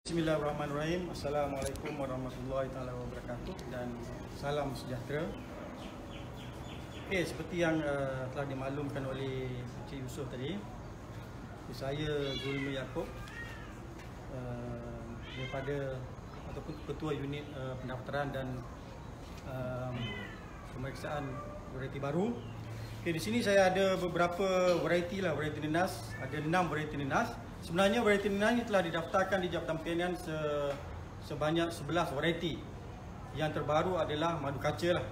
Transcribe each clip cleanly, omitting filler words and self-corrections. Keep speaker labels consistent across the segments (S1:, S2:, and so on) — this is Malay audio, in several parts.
S1: Bismillahirrahmanirrahim. Assalamualaikum warahmatullahi wabarakatuh dan salam sejahtera. Okey, seperti yang telah dimaklumkan oleh Encik Yusof tadi, saya Zulmi Yaakob daripada ataupun Ketua Unit Pendaftaran dan Pemeriksaan Varieti Baru. Okey, di sini saya ada beberapa varieti nenas, ada 6 varieti nenas. Sebenarnya varieti nenas ini telah didaftarkan di Jabatan Pilihan sebanyak 11 varieti. Yang terbaru adalah madu kaca lah.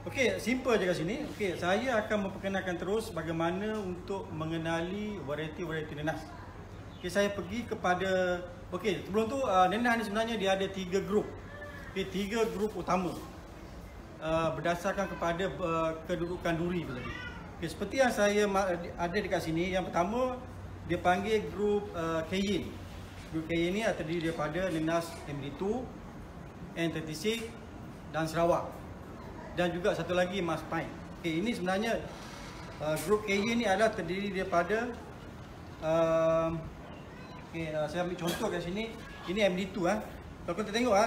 S1: Okey, simple je kat sini. Okey, saya akan memperkenalkan terus bagaimana untuk mengenali varieti nenas. Okey, saya pergi kepada sebelum tu nenas ni sebenarnya dia ada 3 grup. Okey, 3 grup utama. Berdasarkan kepada kedudukan duri tu tadi. Okey, seperti yang saya ada dekat sini, yang pertama dia panggil grup Cayenne. Grup Cayenne ni terdiri daripada nenas MD2, N36 dan Sarawak. Dan juga satu lagi Mas Pine. Okey, ini sebenarnya grup Cayenne ni adalah terdiri daripada saya ambil contoh kat sini. Ini MD2 Kalau kita tengok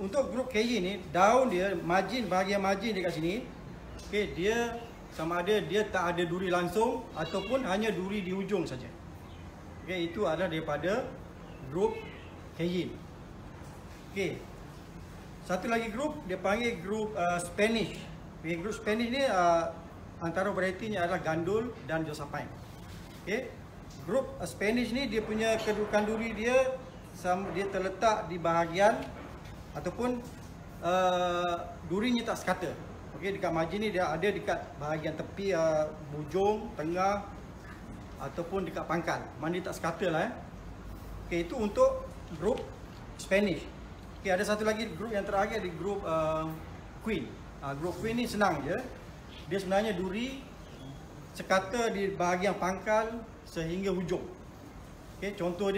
S1: untuk grup Cayenne ni, daun dia, bahagian margin dekat sini, okey, dia sama ada dia tak ada duri langsung ataupun hanya duri di hujung saja. Okey, itu adalah daripada grup Cayenne. Okey. Satu lagi grup dia panggil grup Spanish. Okey, grup Spanish ni antara varietinya adalah gandul dan Josephine. Okey. Grup Spanish ni dia punya kedudukan duri dia terletak di bahagian ataupun durinya tak sekata. Okey, dekat margin ni dia ada dekat bahagian tepi, hujung, tengah ataupun dekat pangkal. Mana dia tak sekata lah. Okey, itu untuk grup Spanish. Okey, ada satu lagi grup yang terakhir di grup Queen. Grup Queen ni senang je. Dia sebenarnya duri sekata di bahagian pangkal sehingga hujung. Okey, contoh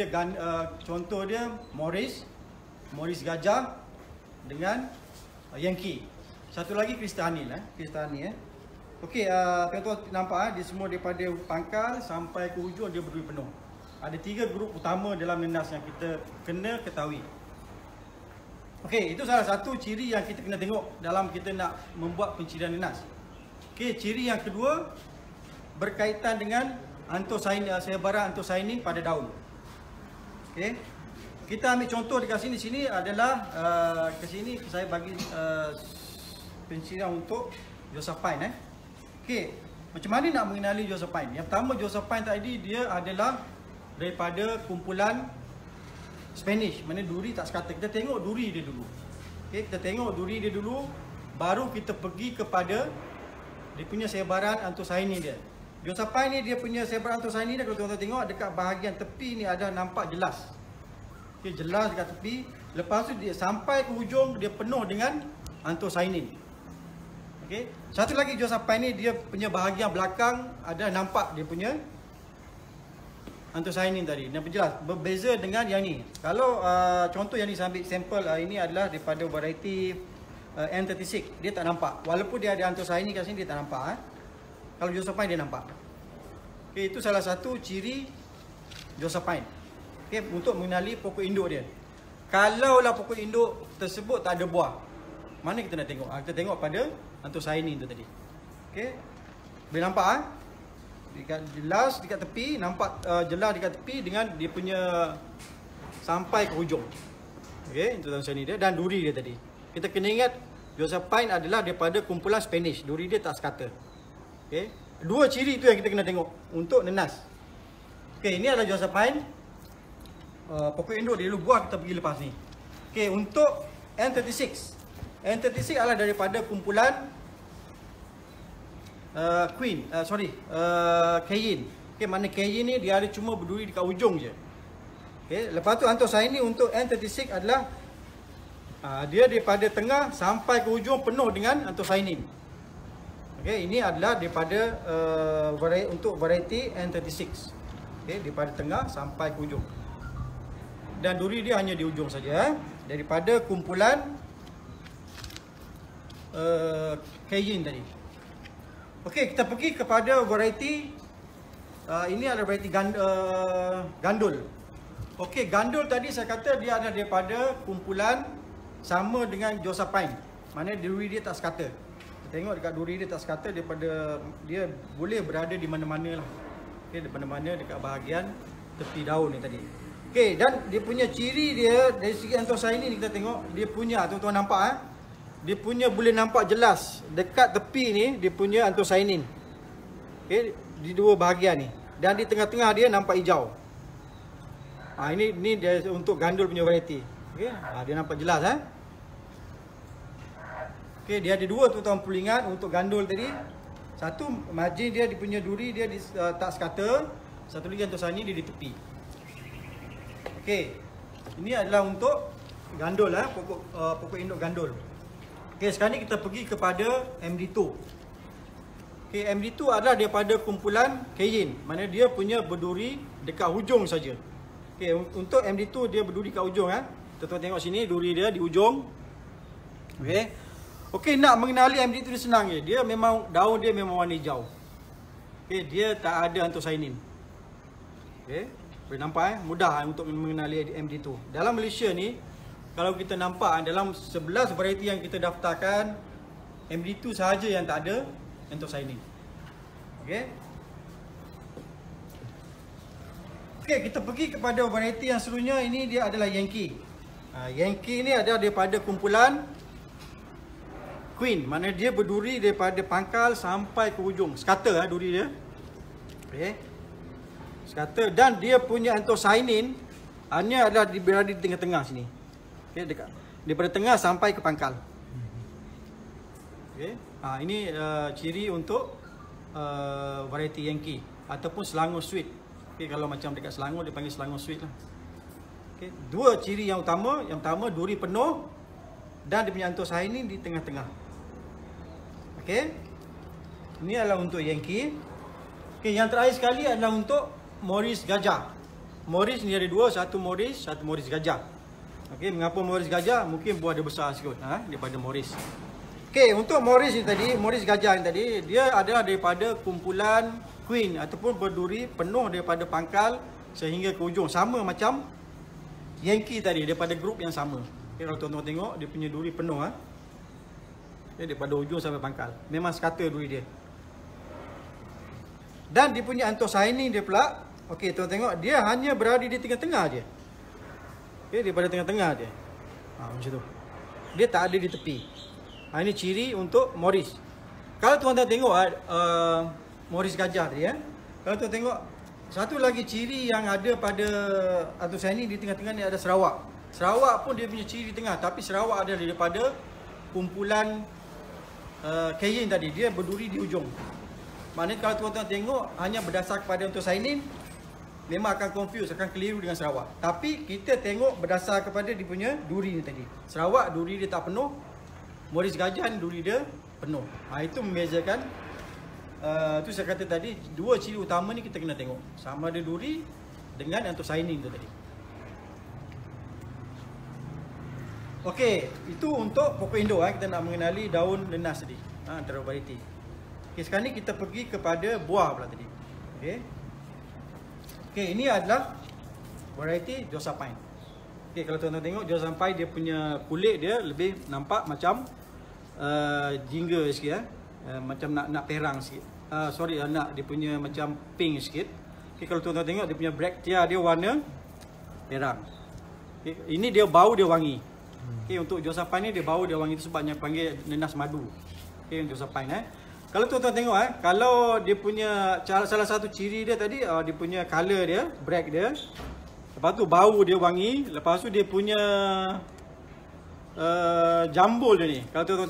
S1: dia Morris gajah dengan Yankee. Satu lagi Kristani. Okey, tuan-tuan nampak dia semua daripada pangkal sampai ke hujung dia berduri penuh. Ada 3 grup utama dalam nenas yang kita kena ketahui. Okey, itu salah satu ciri yang kita kena tengok dalam kita nak membuat pencirian nenas. Okey, ciri yang kedua berkaitan dengan sebaran antosianin pada daun. Okey. Kita ambil contoh dekat sini adalah ke sini saya bagi pencirian untuk Josephine. Okey, macam mana nak mengenali Josephine? Yang pertama, Josephine tadi dia adalah daripada kumpulan Spanish, mana duri tak sekata. Kita tengok duri dia dulu. Okey, kita tengok duri dia dulu, baru kita pergi kepada dia punya sebaran antosianin dia. Josephine ni dia punya sebaran antosianin dia, kalau tuan-tuan tengok dekat bahagian tepi ni ada nampak jelas. Okey, jelas dekat tepi. Lepas tu dia sampai ke hujung dia penuh dengan antosianin. Okey, satu lagi Josephine ni dia punya bahagian belakang ada nampak dia punya antosianin tadi. Nampak jelas. Berbeza dengan yang ni. Kalau contoh yang ni saya ambil sampel ini adalah daripada variety N36. Dia tak nampak. Walaupun dia ada antosianin kat sini dia tak nampak. Kalau Josephine dia nampak. Okey, itu salah satu ciri Josephine. Okey, untuk mengenali pokok induk dia. Kalaulah pokok induk tersebut tak ada buah, mana kita nak tengok? Kita tengok pada antosianin tu tadi. Okey. Boleh nampak jelas dekat tepi, nampak jelas dekat tepi dengan dia punya sampai ke hujung. Okey, itu antosianin dia dan duri dia tadi. Kita kena ingat Josephine adalah daripada kumpulan Spanish. Duri dia tak sekata. Okey. 2 ciri itu yang kita kena tengok untuk nenas. Okey, ini adalah Josephine. Pokok induk dia dulu, buah kita pergi lepas ni. Okey, untuk N36. N36 adalah daripada kumpulan Cayenne. Okey, mana Cayenne ni dia ada cuma berduri dekat hujung je. Okey, lepas tu antosianin untuk N36 adalah dia daripada tengah sampai ke hujung penuh dengan antosianin. Okey, ini adalah daripada untuk variety N36. Okey, daripada tengah sampai ke hujung. Dan duri dia hanya di hujung saja. Daripada kumpulan Cayenne tadi. Okey, kita pergi kepada variety ini adalah variety gandul. Okey, gandul tadi saya kata dia ada daripada kumpulan sama dengan Josephine. Maknanya duri dia tak sekata. Tengok dekat duri dia tak sekata, daripada dia boleh berada di mana-mana lah. Okey, di mana-mana dekat bahagian tepi daun ni tadi. Okey, dan dia punya ciri dia dari segi anthocyanin ni kita tengok, dia punya tuan-tuan nampak dia punya boleh nampak jelas dekat tepi ni dia punya anthocyanin. Okey, di dua bahagian ni. Dan di tengah-tengah dia nampak hijau. Ini dia untuk gandul punya variety. Okey, dia nampak jelas Okey, dia ada dua tuan-tuan pulingan untuk gandul tadi. Satu margin dia punya duri dia tak sekata, satu lagi anthocyanin dia di tepi. Okey. Ini adalah untuk gandul pokok induk gandul. Okey, sekarang ni kita pergi kepada MD2. Okey, MD2 adalah daripada kumpulan kayin. Mana dia punya berduri dekat hujung saja. Okey, untuk MD2 dia berduri kat ujung Tuan-tuan tengok sini duri dia di ujung. Okey. Okey, nak mengenali MD2 dia senang je. Dia memang daun dia memang warna hijau. Okey, dia tak ada anthocyanin. Okey, boleh nampak mudah untuk mengenali MD2. Dalam Malaysia ni kalau kita nampak dalam 11 variety yang kita daftarkan, MD2 sahaja yang tak ada anthocyanin. Okey. Okey, kita pergi kepada variety yang seterusnya. Ini dia adalah Yankee. Yankee ni ada daripada kumpulan Queen. Mana dia berduri daripada pangkal sampai ke hujung. Sekata duri dia. Okey. Sekata, dan dia punya anthocyanin hanya adalah berada di tengah-tengah sini. Okey, dekat daripada tengah sampai ke pangkal. Okey. Ini ciri untuk variety Yankee ataupun Selangor Sweet. Okay, kalau macam dekat Selangor dia panggil Selangor Sweet lah. Okay, dua ciri yang utama. Yang pertama duri penuh dan dia punya anthocyanin di tengah-tengah. Okey. Ini adalah untuk Yankee. Okey, yang terakhir sekali adalah untuk Morris Gajah. Morris ni ada dua, satu Morris Gajah. Okey, mengapa Morris Gajah? Mungkin buah dia besar sikit daripada Morris. Okey, untuk Morris ni tadi, Morris Gajah ni tadi, dia adalah daripada kumpulan Queen ataupun berduri penuh daripada pangkal sehingga ke ujung, sama macam Yankee tadi, daripada grup yang sama. Okay, kalau tuan-tuan tengok dia punya duri penuh daripada ujung sampai pangkal. Memang sekata duri dia. Dan dia punya anthocyanin dia pula, okey, tuan tengok dia hanya berada di tengah-tengah je. Okey, daripada tengah-tengah je. Macam tu. Dia tak ada di tepi. Ini ciri untuk Morris. Kalau tuan-tuan tengok Morris Gajah tadi kalau tuan tengok satu lagi ciri yang ada pada anthocyanin di tengah-tengah ni ada Sarawak. Sarawak pun dia punya ciri di tengah, tapi Sarawak ada daripada kumpulan kayin tadi, dia berduri di ujung. Maknanya kalau tuan-tuan tengok hanya berdasar kepada anthocyanin memang akan confuse, akan keliru dengan Sarawak. Tapi kita tengok berdasar kepada dia punya duri ni tadi. Sarawak duri dia tak penuh, Morris Gajah duri dia penuh. Itu membezakan. Tu saya kata tadi, dua ciri utama ni kita kena tengok. Sama ada duri dengan anthocyanin tu tadi. Okey, itu untuk pokok induk kita nak mengenali daun nenas tadi. Antara variety. Okey, sekarang ni kita pergi kepada buah pula tadi. Okey. Okey, ini adalah variety Josephine. Okey, kalau tuan-tuan tengok Josephine dia punya kulit dia lebih nampak macam jingga sikit macam nak perang sikit. Nak dia punya macam pink sikit. Okay, kalau tuan-tuan tengok dia punya braktia dia warna perang. Okay, ini dia bau dia wangi. Okay, untuk Josephine ni dia bau dia wangi, itu sebabnya panggil nenas madu. Okay, Josephine Kalau tuan-tuan tengok kalau dia punya salah satu ciri dia tadi, dia punya color dia, brak dia. Lepas tu bau dia wangi, lepas tu dia punya jambul dia ni. Kalau tuan-tuan